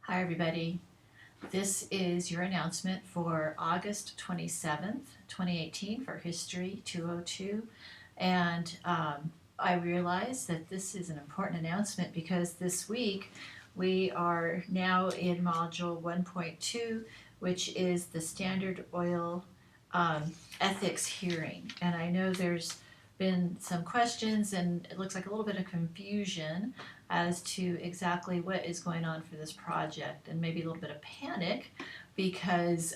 Hi, everybody. This is your announcement for August 27th, 2018 for History 202. And I realize that this is an important announcement because this week we are now in Module 1.2, which is the Standard Oil um, Ethics Hearing. And I know there's been some questions and it looks like a little bit of confusion as to exactly what is going on for this project, and maybe a little bit of panic because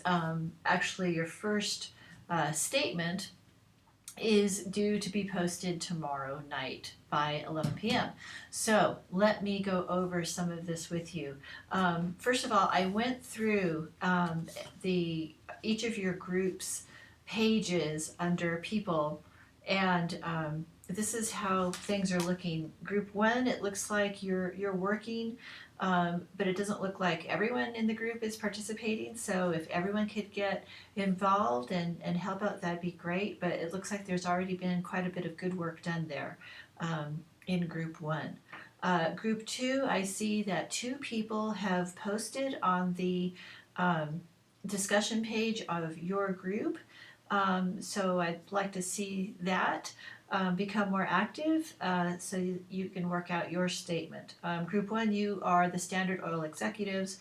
actually your first statement is due to be posted tomorrow night by 11 p.m. So let me go over some of this with you. First of all, I went through each of your groups pages under people, and this is how things are looking. Group one, it looks like you're working, but it doesn't look like everyone in the group is participating. So if everyone could get involved and help out, that'd be great. But it looks like there's already been quite a bit of good work done there in group one. Group two, I see that two people have posted on the discussion page of your group. So I'd like to see that become more active so you can work out your statement. Group one, you are the Standard Oil executives.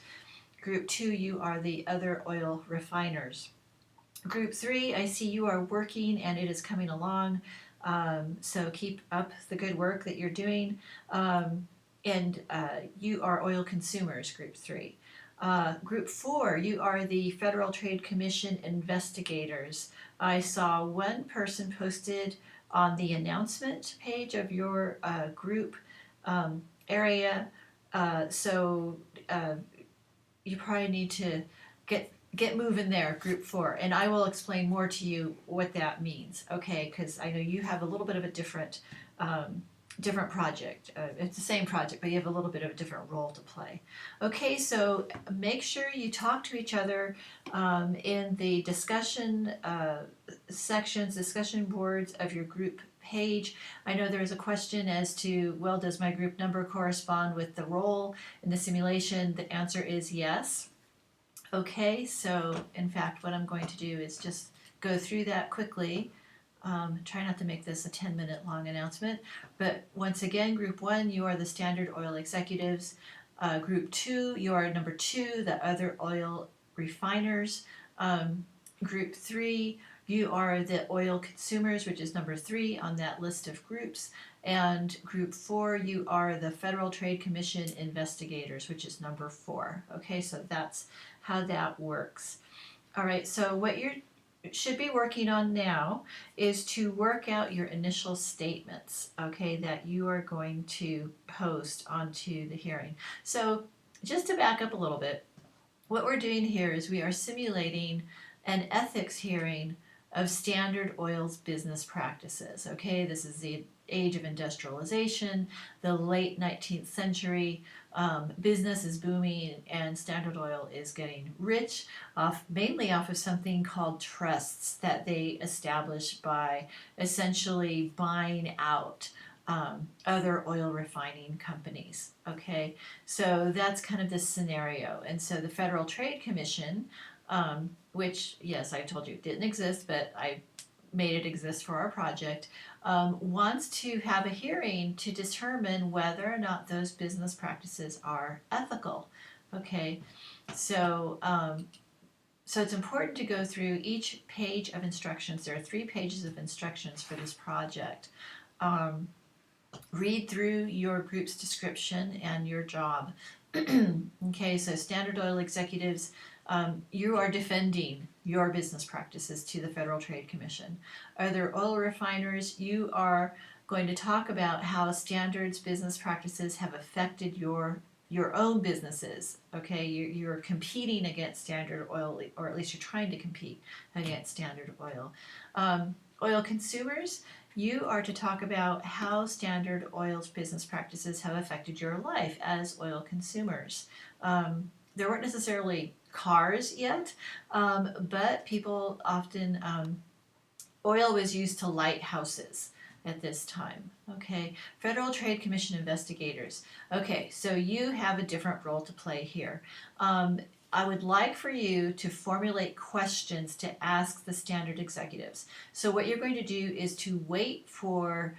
Group two, you are the other oil refiners. Group three, I see you are working and it is coming along. So keep up the good work that you're doing. And you are oil consumers, group three. Group four, you are the Federal Trade Commission investigators. I saw one person posted on the announcement page of your group area. So you probably need to get moving there, group four, and I will explain more to you what that means, okay? Because I know you have a little bit of a different project. It's the same project, but you have a little bit of a different role to play. Okay, so make sure you talk to each other in the discussion sections, discussion boards of your group page. I know there was a question as to, well, does my group number correspond with the role in the simulation? The answer is yes. Okay, so in fact, what I'm going to do is just go through that quickly. Try not to make this a 10-minute long announcement, but once again, group one, you are the Standard Oil executives. Group two, you are number two, the other oil refiners. Group three, you are the oil consumers, which is number three on that list of groups. And group four, you are the Federal Trade Commission investigators, which is number four. Okay, so that's how that works. All right, so what you should be working on now is to work out your initial statements, okay, that you are going to post onto the hearing. So just to back up a little bit, what we're doing here is we are simulating an ethics hearing of Standard Oil's business practices. Okay, this is the age of industrialization, the late 19th century. Business is booming and Standard Oil is getting rich mainly off of something called trusts that they established by essentially buying out other oil refining companies. Okay, so that's kind of the scenario. And so the Federal Trade Commission, which, yes, I told you it didn't exist, but I made it exist for our project, wants to have a hearing to determine whether or not those business practices are ethical. Okay, so so it's important to go through each page of instructions. There are 3 pages of instructions for this project. Read through your group's description and your job. Okay, so Standard Oil executives, you are defending your business practices to the Federal Trade Commission. Other oil refiners, you are going to talk about how Standard's business practices have affected your own businesses. Okay, you're competing against Standard Oil, or at least you're trying to compete against Standard Oil. Oil consumers, you are to talk about how Standard Oil's business practices have affected your life as oil consumers. There weren't necessarily cars yet, but people often, oil was used to light houses. at this time. Okay, Federal Trade Commission investigators. Okay, so you have a different role to play here. I would like for you to formulate questions to ask the standard executives. So what you're going to do is to wait for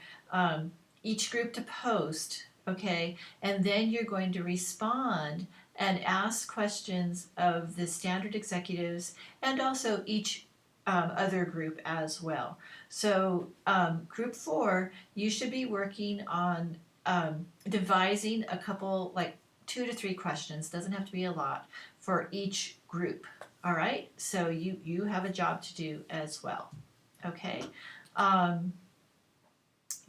each group to post, okay, and then you're going to respond and ask questions of the standard executives and also each other group as well. So group 4, you should be working on devising a couple, like 2 to 3 questions, doesn't have to be a lot, for each group. All right, so you have a job to do as well. Okay.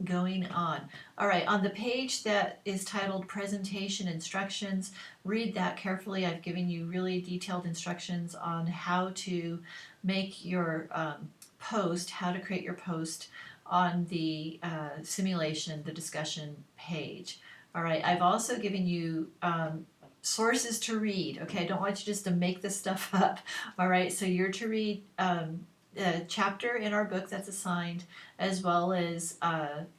Going on. All right, on the page that is titled Presentation Instructions, read that carefully. I've given you really detailed instructions on how to make your post, how to create your post on the simulation, the discussion page. All right, I've also given you sources to read. Okay, I don't want you just to make this stuff up. All right, so you're to read a chapter in our book that's assigned, as well as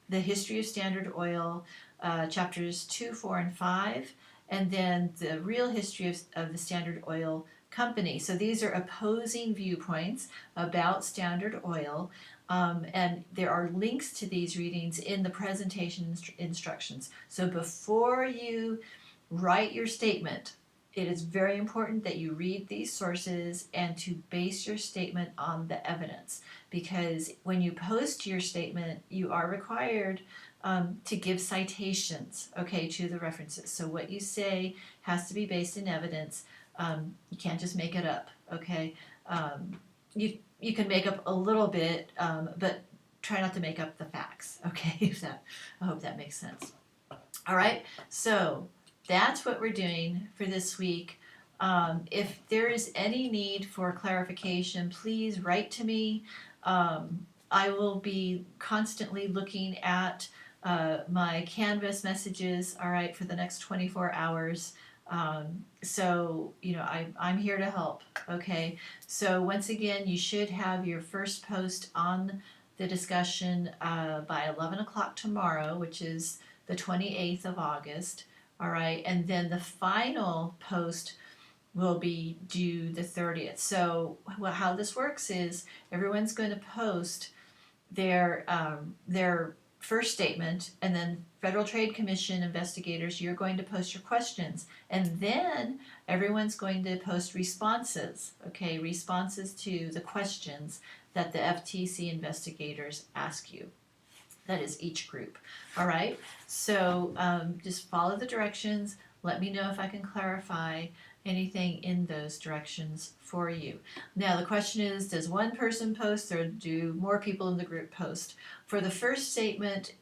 the history of Standard Oil, chapters 2, 4, and 5, and then the real history of the Standard Oil Company. So these are opposing viewpoints about Standard Oil, and there are links to these readings in the presentation instructions. So before you write your statement, it is very important that you read these sources and to base your statement on the evidence, because when you post your statement, you are required to give citations, okay, to the references. So what you say has to be based in evidence. You can't just make it up, okay? You can make up a little bit, but try not to make up the facts, okay? I hope that makes sense. All right, so that's what we're doing for this week. If there is any need for clarification, please write to me. I will be constantly looking at my Canvas messages, all right, for the next 24 hours. So, I'm here to help, okay? So once again, you should have your first post on the discussion by 11 o'clock tomorrow, which is the 28th of August. All right, and then the final post will be due the 30th. So how this works is everyone's going to post their first statement, and then Federal Trade Commission investigators, you're going to post your questions, and then everyone's going to post responses, okay, responses to the questions that the FTC investigators ask you. That is each group. All right, so just follow the directions. Let me know if I can clarify anything in those directions for you. Now the question is, does one person post or do more people in the group post? For the first statement,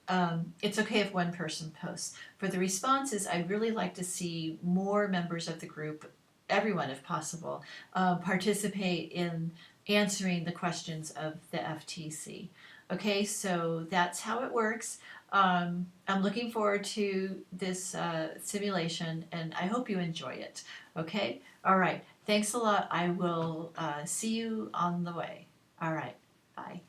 it's okay if one person posts. For the responses, I'd really like to see more members of the group, everyone if possible, participate in answering the questions of the FTC. Okay, so that's how it works. I'm looking forward to this simulation, and I hope you enjoy it. Okay, all right, thanks a lot. I will see you on the way. All right, bye.